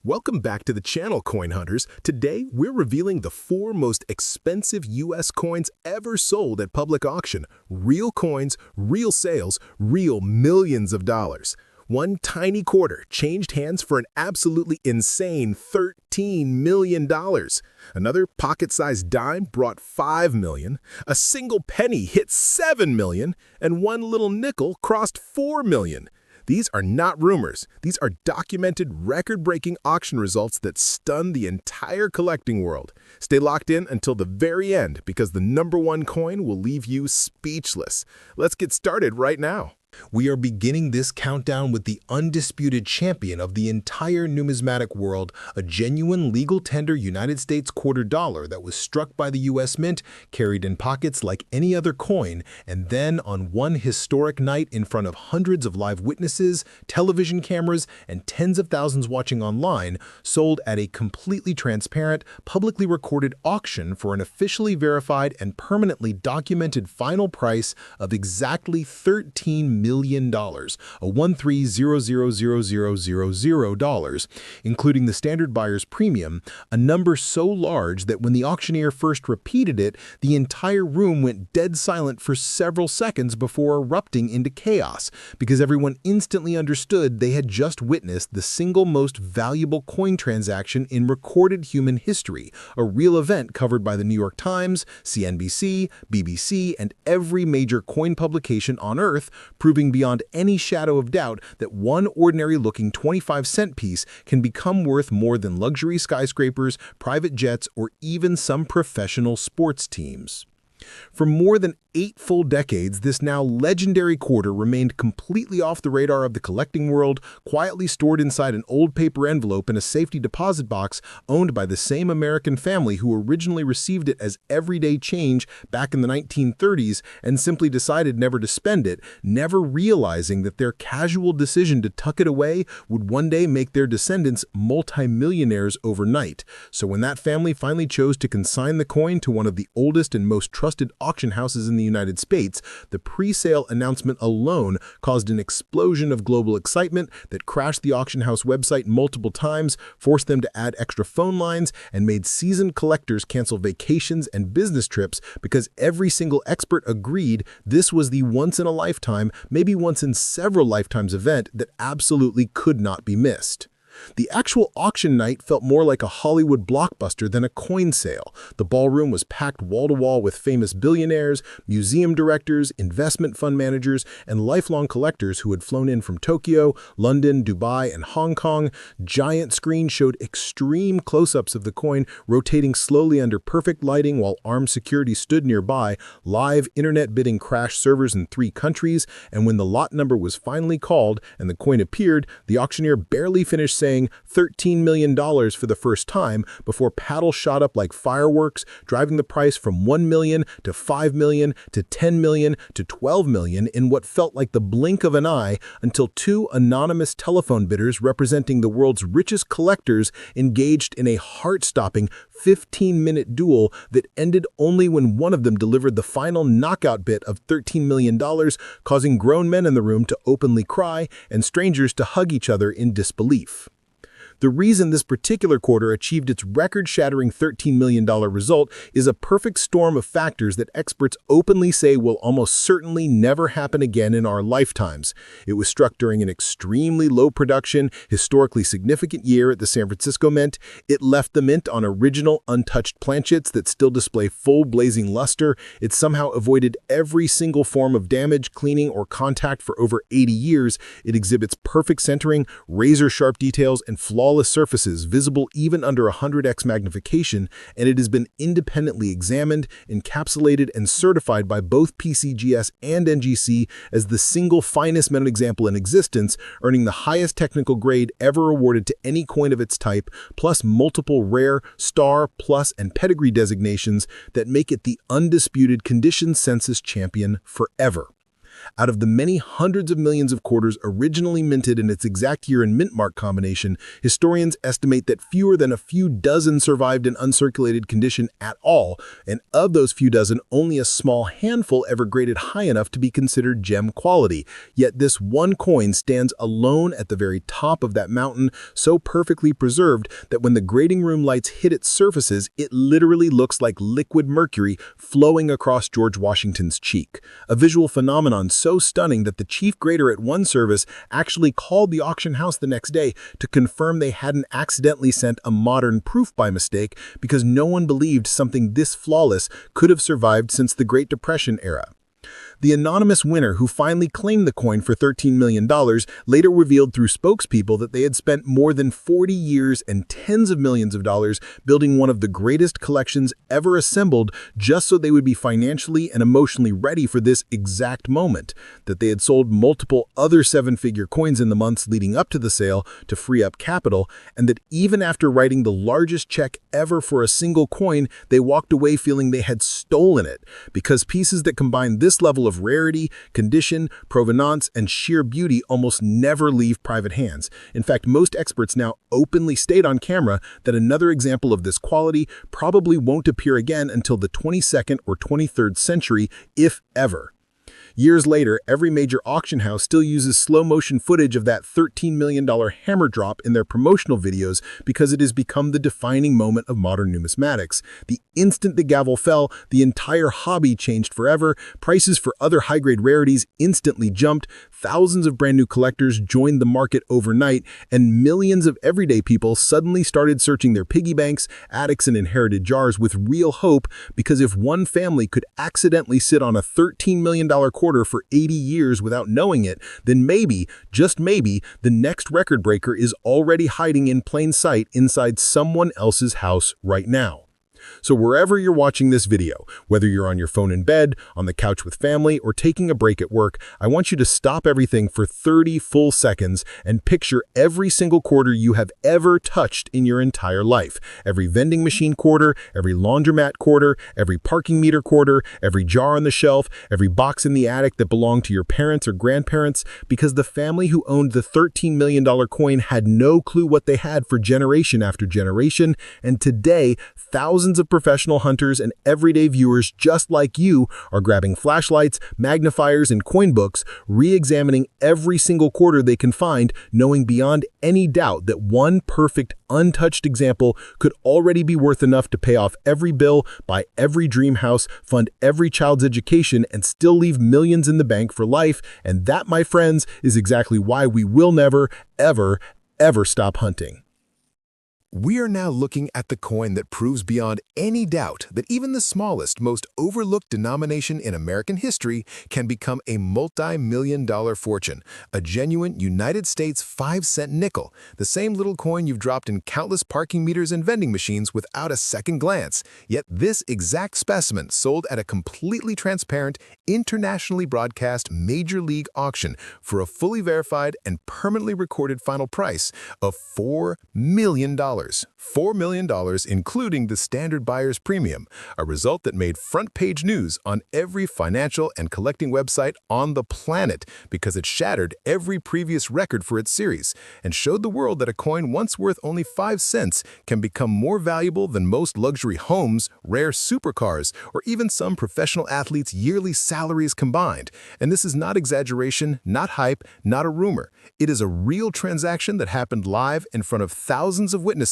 Welcome back to the channel, Coin Hunters. Today, we're revealing the 4 most expensive U.S. coins ever sold at public auction. Real coins, real sales, real millions of dollars. One tiny quarter changed hands for an absolutely insane $13 million. Another pocket-sized dime brought $5 million. A single penny hit $7 million. And one little nickel crossed $4 million. These are not rumors. These are documented, record-breaking auction results that stun the entire collecting world. Stay locked in until the very end because the #1 coin will leave you speechless. Let's get started right now. We are beginning this countdown with the undisputed champion of the entire numismatic world, a genuine legal tender United States quarter dollar that was struck by the U.S. Mint, carried in pockets like any other coin, and then on one historic night in front of hundreds of live witnesses, television cameras, and tens of thousands watching online, sold at a completely transparent, publicly recorded auction for an officially verified and permanently documented final price of exactly $13 million, a $13,000,000, including the standard buyer's premium, a number so large that when the auctioneer first repeated it, the entire room went dead silent for several seconds before erupting into chaos, because everyone instantly understood they had just witnessed the single most valuable coin transaction in recorded human history, a real event covered by the New York Times, CNBC, BBC, and every major coin publication on Earth, proving beyond any shadow of doubt that one ordinary-looking 25-cent piece can become worth more than luxury skyscrapers, private jets, or even some professional sports teams. For more than 8 full decades, this now legendary quarter remained completely off the radar of the collecting world, quietly stored inside an old paper envelope in a safety deposit box owned by the same American family who originally received it as everyday change back in the 1930s and simply decided never to spend it, never realizing that their casual decision to tuck it away would one day make their descendants multimillionaires overnight. So when that family finally chose to consign the coin to one of the oldest and most trusted auction houses in the United States, the pre-sale announcement alone caused an explosion of global excitement that crashed the auction house website multiple times, forced them to add extra phone lines, and made seasoned collectors cancel vacations and business trips because every single expert agreed this was the once-in-a-lifetime, maybe once-in-several lifetimes event that absolutely could not be missed. The actual auction night felt more like a Hollywood blockbuster than a coin sale. The ballroom was packed wall-to-wall with famous billionaires, museum directors, investment fund managers, and lifelong collectors who had flown in from Tokyo, London, Dubai, and Hong Kong. Giant screens showed extreme close-ups of the coin rotating slowly under perfect lighting while armed security stood nearby, live internet bidding crashed servers in 3 countries, and when the lot number was finally called and the coin appeared, the auctioneer barely finished saying $13 million for the first time before paddles shot up like fireworks, driving the price from $1 million to $5 million to $10 million to $12 million in what felt like the blink of an eye until 2 anonymous telephone bidders representing the world's richest collectors engaged in a heart-stopping 15-minute duel that ended only when one of them delivered the final knockout bid of $13 million, causing grown men in the room to openly cry and strangers to hug each other in disbelief. The reason this particular quarter achieved its record-shattering $13 million result is a perfect storm of factors that experts openly say will almost certainly never happen again in our lifetimes. It was struck during an extremely low-production, historically significant year at the San Francisco Mint. It left the Mint on original, untouched planchets that still display full blazing luster. It somehow avoided every single form of damage, cleaning, or contact for over 80 years. It exhibits perfect centering, razor-sharp details, and flawless surfaces visible even under 100x magnification, and it has been independently examined, encapsulated, and certified by both PCGS and NGC as the single finest metal example in existence, earning the highest technical grade ever awarded to any coin of its type, plus multiple rare, star, plus, and pedigree designations that make it the undisputed condition census champion forever. Out of the many hundreds of millions of quarters originally minted in its exact year and mint mark combination, historians estimate that fewer than a few dozen survived in uncirculated condition at all, and of those few dozen, only a small handful ever graded high enough to be considered gem quality. Yet this one coin stands alone at the very top of that mountain, so perfectly preserved that when the grading room lights hit its surfaces, it literally looks like liquid mercury flowing across George Washington's cheek. A visual phenomenon so stunning that the chief grader at one service actually called the auction house the next day to confirm they hadn't accidentally sent a modern proof by mistake, because no one believed something this flawless could have survived since the Great Depression era. The anonymous winner who finally claimed the coin for $13 million later revealed through spokespeople that they had spent more than 40 years and tens of millions of dollars building one of the greatest collections ever assembled just so they would be financially and emotionally ready for this exact moment, that they had sold multiple other seven-figure coins in the months leading up to the sale to free up capital, and that even after writing the largest check ever for a single coin, they walked away feeling they had stolen it, because pieces that combine this level of rarity, condition, provenance, and sheer beauty almost never leave private hands. In fact, most experts now openly state on camera that another example of this quality probably won't appear again until the 22nd or 23rd century, if ever. Years later, every major auction house still uses slow-motion footage of that $13 million hammer drop in their promotional videos because it has become the defining moment of modern numismatics. The instant the gavel fell, the entire hobby changed forever, prices for other high-grade rarities instantly jumped, thousands of brand-new collectors joined the market overnight, and millions of everyday people suddenly started searching their piggy banks, attics, and inherited jars with real hope, because if one family could accidentally sit on a $13 million quarter for 80 years without knowing it, then maybe, just maybe, the next record breaker is already hiding in plain sight inside someone else's house right now. So wherever you're watching this video, whether you're on your phone in bed, on the couch with family, or taking a break at work, I want you to stop everything for 30 full seconds and picture every single quarter you have ever touched in your entire life. Every vending machine quarter, every laundromat quarter, every parking meter quarter, every jar on the shelf, every box in the attic that belonged to your parents or grandparents, because the family who owned the $13 million coin had no clue what they had for generation after generation, and today, thousands of professional hunters and everyday viewers just like you are grabbing flashlights, magnifiers, and coin books, re-examining every single quarter they can find, knowing beyond any doubt that one perfect, untouched example could already be worth enough to pay off every bill, buy every dream house, fund every child's education, and still leave millions in the bank for life. And that, my friends, is exactly why we will never, ever, ever stop hunting. We are now looking at the coin that proves beyond any doubt that even the smallest, most overlooked denomination in American history can become a multi-million-dollar fortune, a genuine United States 5-cent nickel, the same little coin you've dropped in countless parking meters and vending machines without a second glance. Yet this exact specimen sold at a completely transparent, internationally broadcast major league auction for a fully verified and permanently recorded final price of $4 million. $4 million, including the standard buyer's premium, a result that made front-page news on every financial and collecting website on the planet because it shattered every previous record for its series and showed the world that a coin once worth only 5 cents can become more valuable than most luxury homes, rare supercars, or even some professional athletes' yearly salaries combined. And this is not exaggeration, not hype, not a rumor. It is a real transaction that happened live in front of thousands of witnesses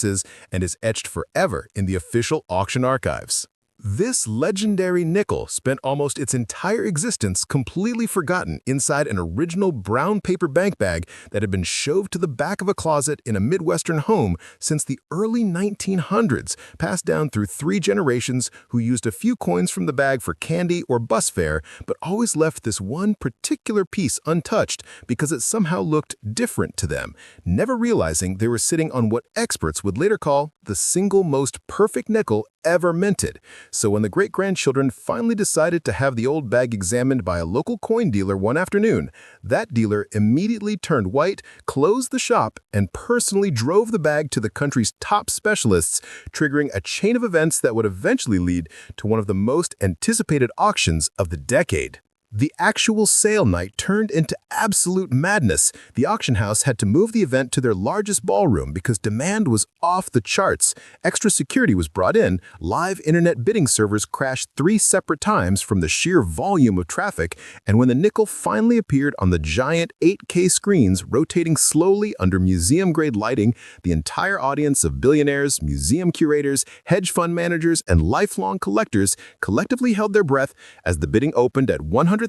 and is etched forever in the official auction archives. This legendary nickel spent almost its entire existence completely forgotten inside an original brown paper bank bag that had been shoved to the back of a closet in a Midwestern home since the early 1900s, passed down through 3 generations who used a few coins from the bag for candy or bus fare, but always left this one particular piece untouched because it somehow looked different to them, never realizing they were sitting on what experts would later call the single most perfect nickel ever minted. So when the great-grandchildren finally decided to have the old bag examined by a local coin dealer one afternoon, that dealer immediately turned white, closed the shop, and personally drove the bag to the country's top specialists, triggering a chain of events that would eventually lead to one of the most anticipated auctions of the decade. The actual sale night turned into absolute madness. The auction house had to move the event to their largest ballroom because demand was off the charts. Extra security was brought in, live internet bidding servers crashed 3 separate times from the sheer volume of traffic, and when the nickel finally appeared on the giant 8K screens rotating slowly under museum-grade lighting, the entire audience of billionaires, museum curators, hedge fund managers, and lifelong collectors collectively held their breath as the bidding opened at $100,000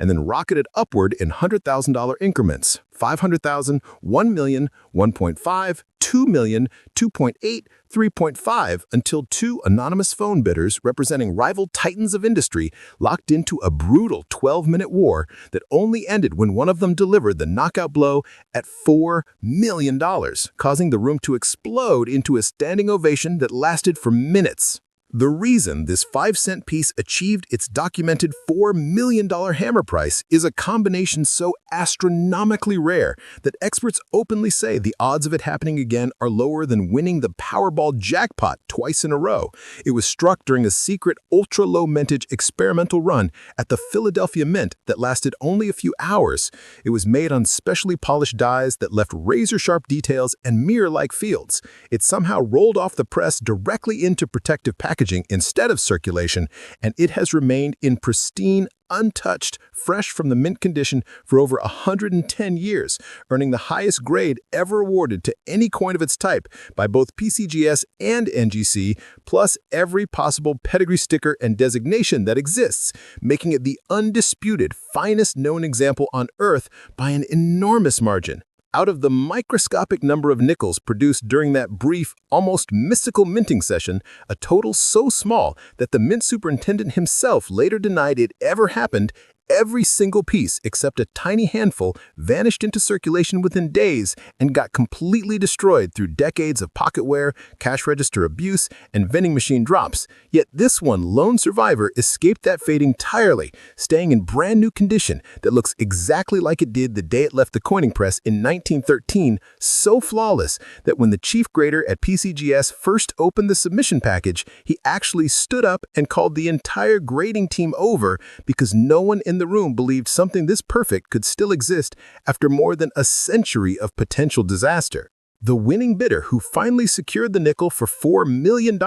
and then rocketed upward in $100,000 increments. $500,000, $1 million, $1.5, $2 million, $2.8, $3.5, until 2 anonymous phone bidders representing rival titans of industry locked into a brutal 12-minute war that only ended when one of them delivered the knockout blow at $4 million, causing the room to explode into a standing ovation that lasted for minutes. The reason this 5-cent piece achieved its documented $4 million hammer price is a combination so astronomically rare that experts openly say the odds of it happening again are lower than winning the Powerball jackpot twice in a row. It was struck during a secret ultra-low mintage experimental run at the Philadelphia Mint that lasted only a few hours. It was made on specially polished dies that left razor-sharp details and mirror-like fields. It somehow rolled off the press directly into protective packaging instead of circulation, and it has remained in pristine, untouched, fresh from the mint condition for over 110 years, earning the highest grade ever awarded to any coin of its type by both PCGS and NGC, plus every possible pedigree sticker and designation that exists, making it the undisputed finest known example on Earth by an enormous margin. Out of the microscopic number of nickels produced during that brief, almost mystical minting session, a total so small that the mint superintendent himself later denied it ever happened, every single piece except a tiny handful vanished into circulation within days and got completely destroyed through decades of pocketware, cash register abuse, and vending machine drops. Yet this one lone survivor escaped that fate entirely, staying in brand new condition that looks exactly like it did the day it left the coining press in 1913, so flawless that when the chief grader at PCGS first opened the submission package, he actually stood up and called the entire grading team over because no one in the room believed something this perfect could still exist after more than a century of potential disaster. The winning bidder, who finally secured the nickel for $4 million,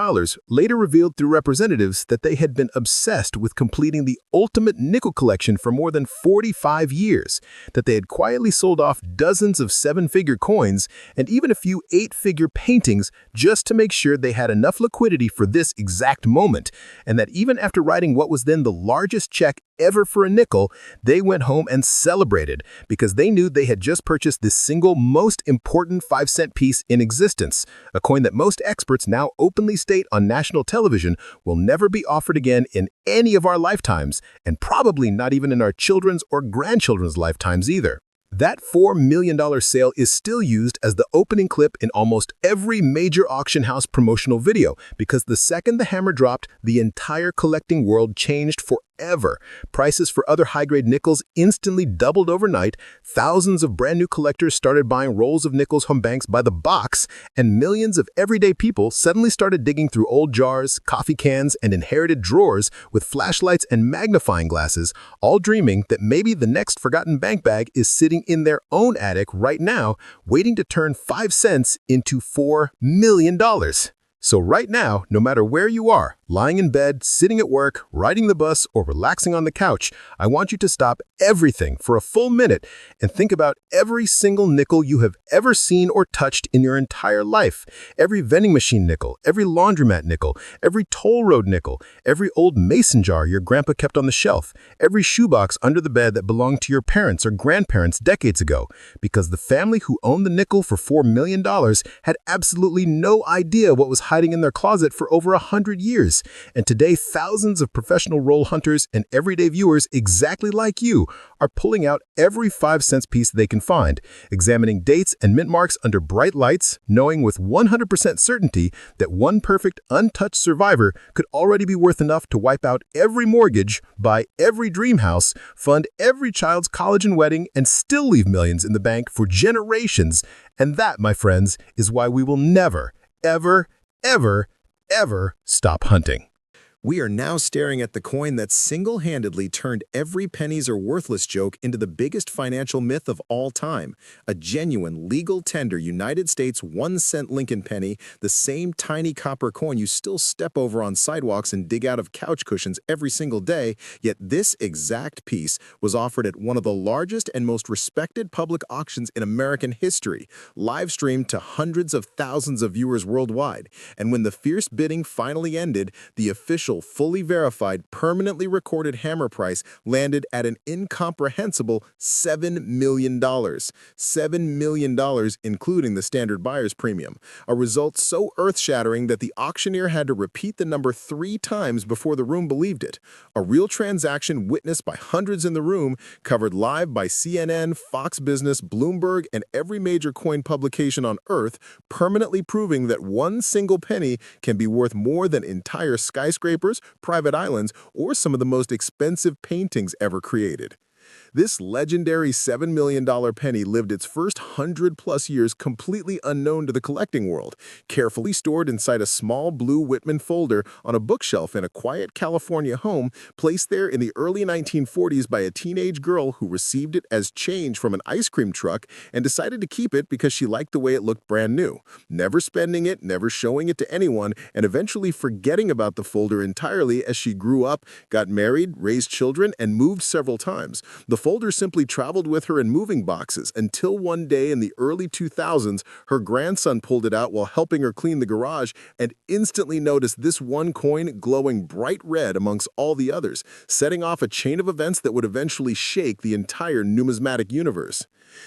later revealed through representatives that they had been obsessed with completing the ultimate nickel collection for more than 45 years, that they had quietly sold off dozens of 7-figure coins and even a few 8-figure paintings just to make sure they had enough liquidity for this exact moment, and that even after writing what was then the largest check ever for a nickel, they went home and celebrated because they knew they had just purchased the single most important 5-cent piece in existence, a coin that most experts now openly state on national television will never be offered again in any of our lifetimes, and probably not even in our children's or grandchildren's lifetimes either. That $4 million sale is still used as the opening clip in almost every major auction house promotional video because the second the hammer dropped, the entire collecting world changed forever. Prices for other high-grade nickels instantly doubled overnight, thousands of brand new collectors started buying rolls of nickels from banks by the box, and millions of everyday people suddenly started digging through old jars, coffee cans, and inherited drawers with flashlights and magnifying glasses, all dreaming that maybe the next forgotten bank bag is sitting in their own attic right now, waiting to turn 5 cents into $4 million. So right now, no matter where you are, lying in bed, sitting at work, riding the bus, or relaxing on the couch, I want you to stop everything for a full minute and think about every single nickel you have ever seen or touched in your entire life. Every vending machine nickel, every laundromat nickel, every toll road nickel, every old mason jar your grandpa kept on the shelf, every shoebox under the bed that belonged to your parents or grandparents decades ago, because the family who owned the nickel for $4 million had absolutely no idea what was hiding in their closet for over 100 years. And today, thousands of professional roll hunters and everyday viewers exactly like you are pulling out every 5-cent piece they can find, examining dates and mint marks under bright lights, knowing with 100% certainty that one perfect, untouched survivor could already be worth enough to wipe out every mortgage, buy every dream house, fund every child's college and wedding, and still leave millions in the bank for generations. And that, my friends, is why we will never, ever, ever, ever stop hunting. We are now staring at the coin that single-handedly turned every pennies or worthless joke into the biggest financial myth of all time, a genuine, legal tender United States 1-cent Lincoln penny, the same tiny copper coin you still step over on sidewalks and dig out of couch cushions every single day, yet this exact piece was offered at one of the largest and most respected public auctions in American history, live-streamed to hundreds of thousands of viewers worldwide. And when the fierce bidding finally ended, the official fully verified, permanently recorded hammer price landed at an incomprehensible $7 million. $7 million, including the standard buyer's premium. A result so earth-shattering that the auctioneer had to repeat the number 3 times before the room believed it. A real transaction witnessed by hundreds in the room, covered live by CNN, Fox Business, Bloomberg, and every major coin publication on Earth, permanently proving that one single penny can be worth more than entire skyscrapers, private islands, or some of the most expensive paintings ever created. This legendary $7 million penny lived its first 100-plus years completely unknown to the collecting world, carefully stored inside a small blue Whitman folder on a bookshelf in a quiet California home, placed there in the early 1940s by a teenage girl who received it as change from an ice cream truck and decided to keep it because she liked the way it looked brand new, never spending it, never showing it to anyone, and eventually forgetting about the folder entirely as she grew up, got married, raised children, and moved several times. The folder simply traveled with her in moving boxes until one day in the early 2000s, her grandson pulled it out while helping her clean the garage and instantly noticed this one coin glowing bright red amongst all the others, setting off a chain of events that would eventually shake the entire numismatic universe.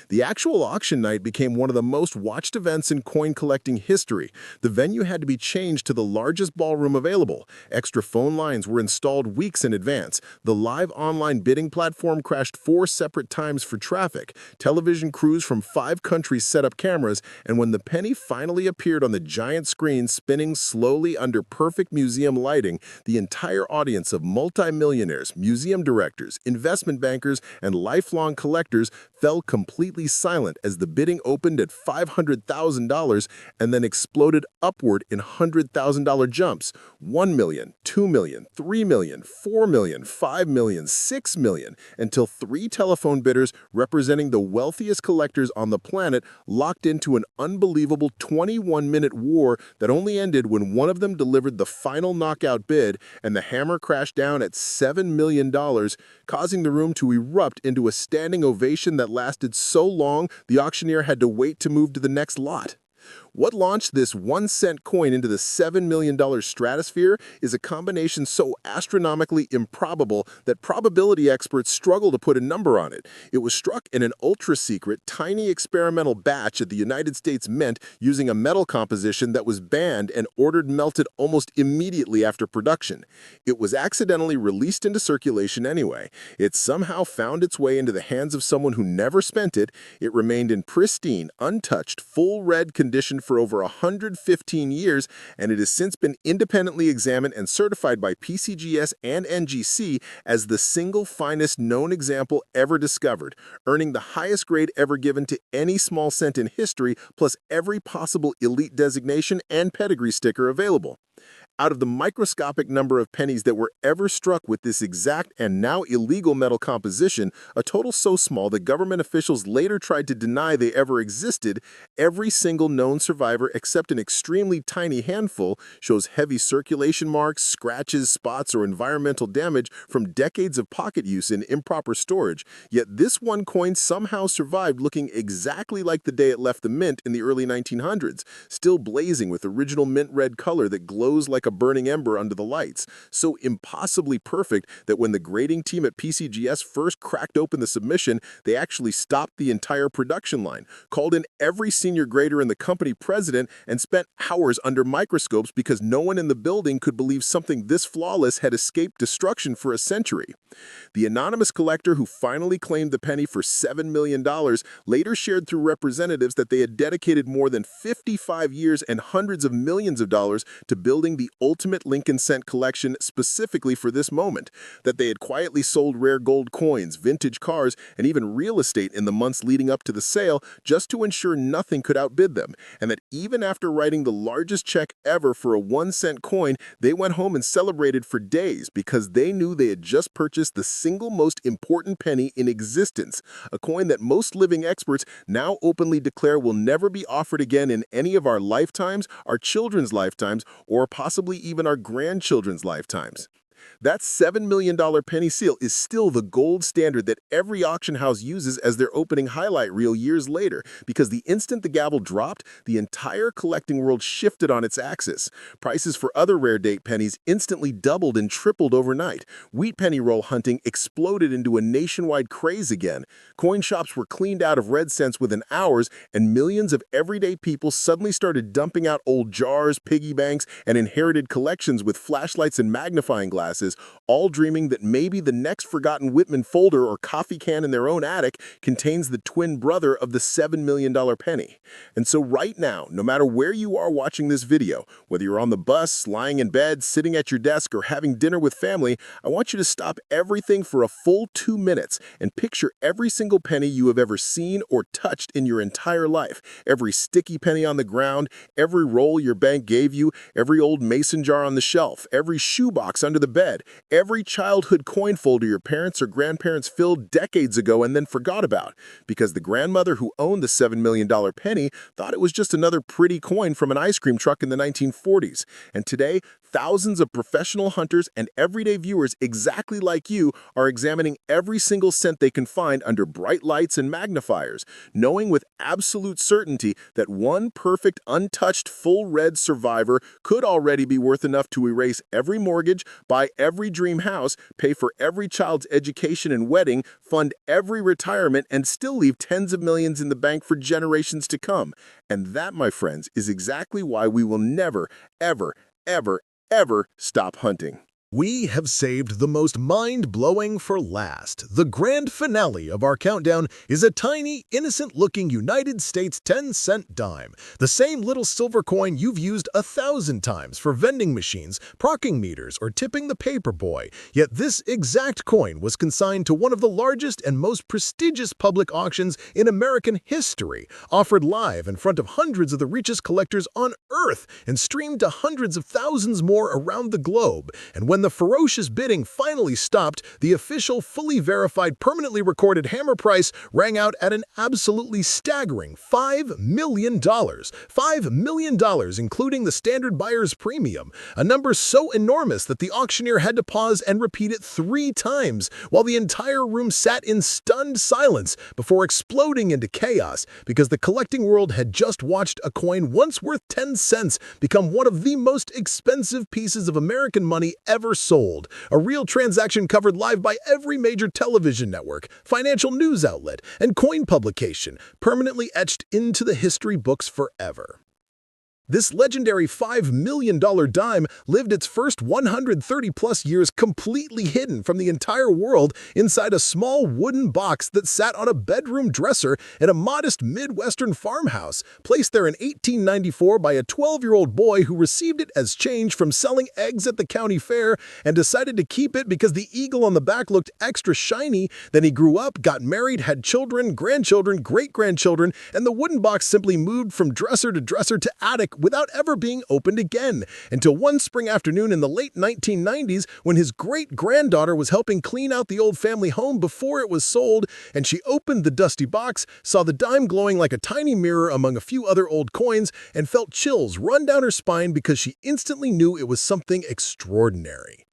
The actual auction night became one of the most watched events in coin collecting history. The venue had to be changed to the largest ballroom available. Extra phone lines were installed weeks in advance. The live online bidding platform crashed 4 separate times for traffic. Television crews from 5 countries set up cameras, and when the penny finally appeared on the giant screen spinning slowly under perfect museum lighting, the entire audience of multimillionaires, museum directors, investment bankers, and lifelong collectors fell completely silent as the bidding opened at $500,000 and then exploded upward in $100,000 jumps. 1 million, 2 million, 3 million, 4 million, 5 million, 6 million, until 3 telephone bidders representing the wealthiest collectors on the planet locked into an unbelievable 21-minute war that only ended when one of them delivered the final knockout bid and the hammer crashed down at $7 million, causing the room to erupt into a standing ovation that lasted so long the auctioneer had to wait to move to the next lot. What launched this 1-cent coin into the $7 million stratosphere is a combination so astronomically improbable that probability experts struggle to put a number on it. It was struck in an ultra-secret, tiny experimental batch at the United States Mint using a metal composition that was banned and ordered melted almost immediately after production. It was accidentally released into circulation anyway. It somehow found its way into the hands of someone who never spent it. It remained in pristine, untouched, full red condition for over 115 years, and it has since been independently examined and certified by PCGS and NGC as the single finest known example ever discovered, earning the highest grade ever given to any small cent in history, plus every possible elite designation and pedigree sticker available. Out of the microscopic number of pennies that were ever struck with this exact and now illegal metal composition, a total so small that government officials later tried to deny they ever existed, every single known survivor except an extremely tiny handful shows heavy circulation marks, scratches, spots, or environmental damage from decades of pocket use and improper storage. Yet this one coin somehow survived looking exactly like the day it left the mint in the early 1900s, still blazing with original mint red color that glows like a burning ember under the lights, so impossibly perfect that when the grading team at PCGS first cracked open the submission, they actually stopped the entire production line, called in every senior grader and the company president, and spent hours under microscopes because no one in the building could believe something this flawless had escaped destruction for a century. The anonymous collector who finally claimed the penny for $7 million later shared through representatives that they had dedicated more than 55 years and hundreds of millions of dollars to building the ultimate Lincoln cent collection specifically for this moment, that they had quietly sold rare gold coins, vintage cars, and even real estate in the months leading up to the sale just to ensure nothing could outbid them, and that even after writing the largest check ever for a 1-cent coin, they went home and celebrated for days because they knew they had just purchased the single most important penny in existence, a coin that most living experts now openly declare will never be offered again in any of our lifetimes, our children's lifetimes, or possibly even our grandchildren's lifetimes. That $7 million penny seal is still the gold standard that every auction house uses as their opening highlight reel years later, because the instant the gavel dropped, the entire collecting world shifted on its axis. Prices for other rare date pennies instantly doubled and tripled overnight. Wheat penny roll hunting exploded into a nationwide craze again. Coin shops were cleaned out of red cents within hours, and millions of everyday people suddenly started dumping out old jars, piggy banks, and inherited collections with flashlights and magnifying glasses, all dreaming that maybe the next forgotten Whitman folder or coffee can in their own attic contains the twin brother of the $7 million penny. And so right now, no matter where you are watching this video, whether you're on the bus, lying in bed, sitting at your desk, or having dinner with family, I want you to stop everything for a full 2 minutes and picture every single penny you have ever seen or touched in your entire life. Every sticky penny on the ground, every roll your bank gave you, every old mason jar on the shelf, every shoebox under the bed, every childhood coin folder your parents or grandparents filled decades ago and then forgot about, because the grandmother who owned the $7 million penny thought it was just another pretty coin from an ice cream truck in the 1940s. And today, thousands of professional hunters and everyday viewers exactly like you are examining every single cent they can find under bright lights and magnifiers, knowing with absolute certainty that one perfect, untouched, full red survivor could already be worth enough to erase every mortgage, buy every dream house, pay for every child's education and wedding, fund every retirement, and still leave tens of millions in the bank for generations to come. And that, my friends, is exactly why we will never, ever, ever stop hunting. We have saved the most mind-blowing for last. The grand finale of our countdown is a tiny, innocent-looking United States 10-cent dime, the same little silver coin you've used 1,000 times for vending machines, procking meters, or tipping the paper boy. Yet this exact coin was consigned to one of the largest and most prestigious public auctions in American history, offered live in front of hundreds of the richest collectors on Earth, and streamed to hundreds of thousands more around the globe. And when the ferocious bidding finally stopped, the official, fully verified, permanently recorded hammer price rang out at an absolutely staggering $5 million. $5 million, including the standard buyer's premium, a number so enormous that the auctioneer had to pause and repeat it 3 times, while the entire room sat in stunned silence before exploding into chaos, because the collecting world had just watched a coin once worth 10 cents become one of the most expensive pieces of American money ever sold, a real transaction covered live by every major television network, financial news outlet, and coin publication, permanently etched into the history books forever. This legendary $5 million dime lived its first 130-plus years completely hidden from the entire world inside a small wooden box that sat on a bedroom dresser in a modest Midwestern farmhouse, placed there in 1894 by a 12-year-old boy who received it as change from selling eggs at the county fair and decided to keep it because the eagle on the back looked extra shiny. Then he grew up, got married, had children, grandchildren, great-grandchildren, and the wooden box simply moved from dresser to attic without ever being opened again, until one spring afternoon in the late 1990s when his great-granddaughter was helping clean out the old family home before it was sold, and she opened the dusty box, saw the dime glowing like a tiny mirror among a few other old coins, and felt chills run down her spine because she instantly knew it was something extraordinary.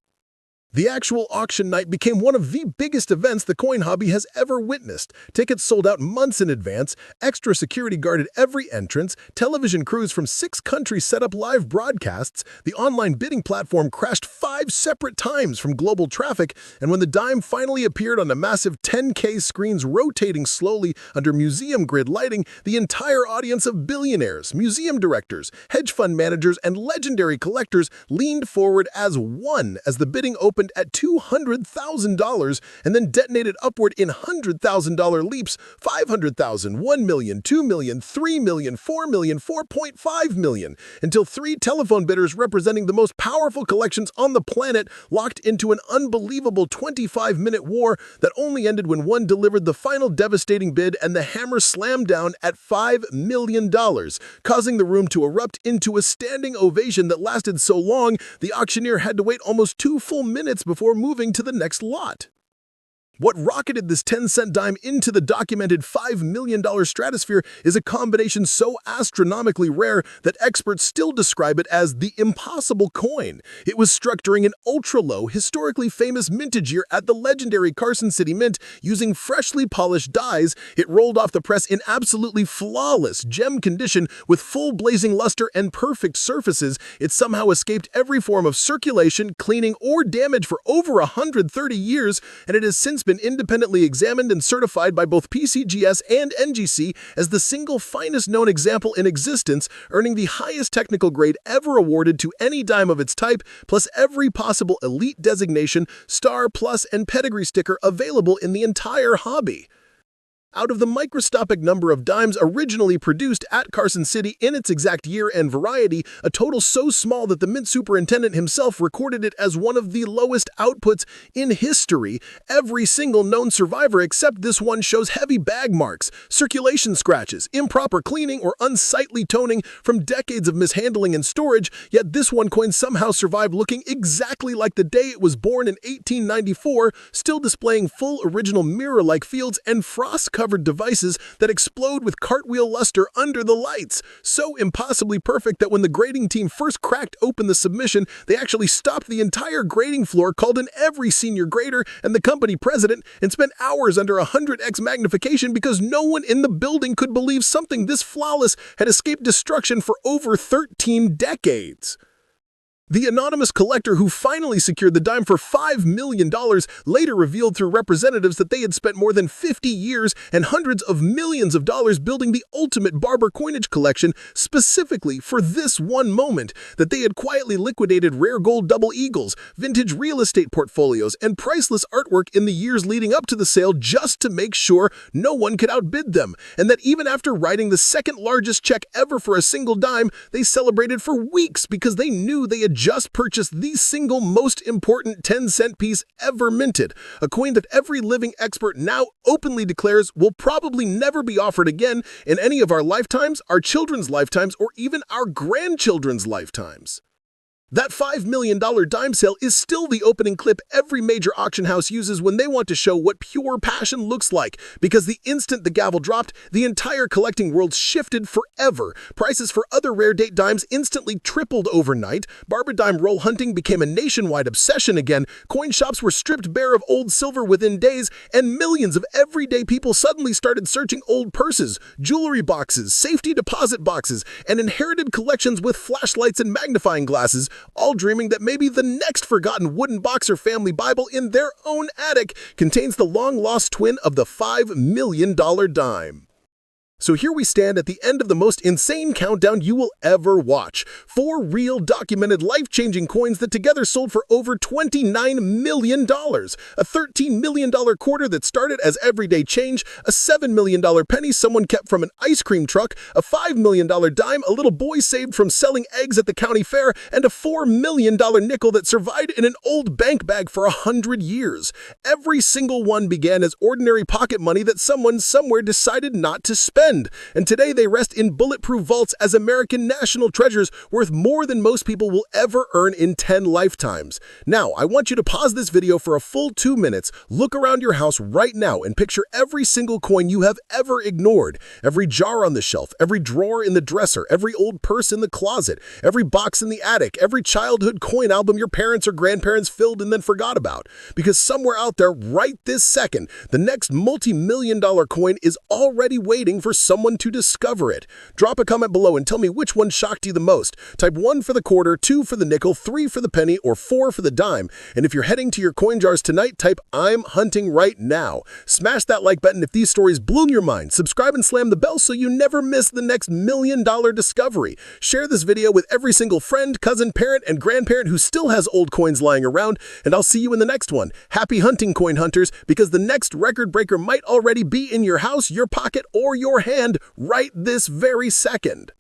The actual auction night became one of the biggest events the coin hobby has ever witnessed. Tickets sold out months in advance, extra security guarded every entrance, television crews from 6 countries set up live broadcasts, the online bidding platform crashed 5 separate times from global traffic, and when the dime finally appeared on the massive 10K screens rotating slowly under museum grid lighting, the entire audience of billionaires, museum directors, hedge fund managers, and legendary collectors leaned forward as one as the bidding opened opened at $200,000 and then detonated upward in $100,000 leaps, $500,000, $1 million, $2 million, $3 million, $4 million, $4.5 million, until three telephone bidders representing the most powerful collections on the planet locked into an unbelievable 25-minute war that only ended when one delivered the final devastating bid and the hammer slammed down at $5 million, causing the room to erupt into a standing ovation that lasted so long the auctioneer had to wait almost 2 full minutes before moving to the next lot. What rocketed this 10-cent dime into the documented $5 million stratosphere is a combination so astronomically rare that experts still describe it as the impossible coin. It was struck during an ultra-low, historically famous mintage year at the legendary Carson City Mint using freshly polished dies. It rolled off the press in absolutely flawless gem condition with full blazing luster and perfect surfaces. It somehow escaped every form of circulation, cleaning, or damage for over 130 years, and it has since been independently examined and certified by both PCGS and NGC as the single finest known example in existence, earning the highest technical grade ever awarded to any dime of its type, plus every possible elite designation, star, plus, and pedigree sticker available in the entire hobby. Out of the microscopic number of dimes originally produced at Carson City in its exact year and variety, a total so small that the mint superintendent himself recorded it as one of the lowest outputs in history, every single known survivor except this one shows heavy bag marks, circulation scratches, improper cleaning, or unsightly toning from decades of mishandling and storage, yet this one coin somehow survived looking exactly like the day it was born in 1894, still displaying full original mirror-like fields and frost-covered devices that explode with cartwheel luster under the lights. So impossibly perfect that when the grading team first cracked open the submission, they actually stopped the entire grading floor, called in every senior grader and the company president, and spent hours under 100x magnification because no one in the building could believe something this flawless had escaped destruction for over 13 decades. The anonymous collector who finally secured the dime for $5 million later revealed through representatives that they had spent more than 50 years and hundreds of millions of dollars building the ultimate barber coinage collection specifically for this one moment, that they had quietly liquidated rare gold double eagles, vintage real estate portfolios, and priceless artwork in the years leading up to the sale just to make sure no one could outbid them, and that even after writing the second largest check ever for a single dime, they celebrated for weeks because they knew they had just purchased the single most important 10-cent piece ever minted, a coin that every living expert now openly declares will probably never be offered again in any of our lifetimes, our children's lifetimes, or even our grandchildren's lifetimes. That $5 million dime sale is still the opening clip every major auction house uses when they want to show what pure passion looks like, because the instant the gavel dropped, the entire collecting world shifted forever. Prices for other rare date dimes instantly tripled overnight, barber dime roll hunting became a nationwide obsession again, coin shops were stripped bare of old silver within days, and millions of everyday people suddenly started searching old purses, jewelry boxes, safety deposit boxes, and inherited collections with flashlights and magnifying glasses, all dreaming that maybe the next forgotten wooden box or family Bible in their own attic contains the long-lost twin of the $5 million dime. So here we stand at the end of the most insane countdown you will ever watch. 4 real, documented, life-changing coins that together sold for over $29 million. A $13 million quarter that started as everyday change, a $7 million penny someone kept from an ice cream truck, a $5 million dime a little boy saved from selling eggs at the county fair, and a $4 million nickel that survived in an old bank bag for 100 years. Every single one began as ordinary pocket money that someone somewhere decided not to spend. And today they rest in bulletproof vaults as American national treasures worth more than most people will ever earn in 10 lifetimes. Now, I want you to pause this video for a full 2 minutes, look around your house right now, and picture every single coin you have ever ignored. Every jar on the shelf, every drawer in the dresser, every old purse in the closet, every box in the attic, every childhood coin album your parents or grandparents filled and then forgot about. Because somewhere out there, right this second, the next multi-million-dollar coin is already waiting for someone to discover it. Drop a comment below and tell me which one shocked you the most. Type 1 for the quarter, 2 for the nickel, 3 for the penny, or 4 for the dime. And if you're heading to your coin jars tonight, type "I'm hunting right now." Smash that like button if these stories blew your mind. Subscribe and slam the bell so you never miss the next $1 million discovery. Share this video with every single friend, cousin, parent, and grandparent who still has old coins lying around, and I'll see you in the next one. Happy hunting, coin hunters, because the next record breaker might already be in your house, your pocket, or your hand right this very second.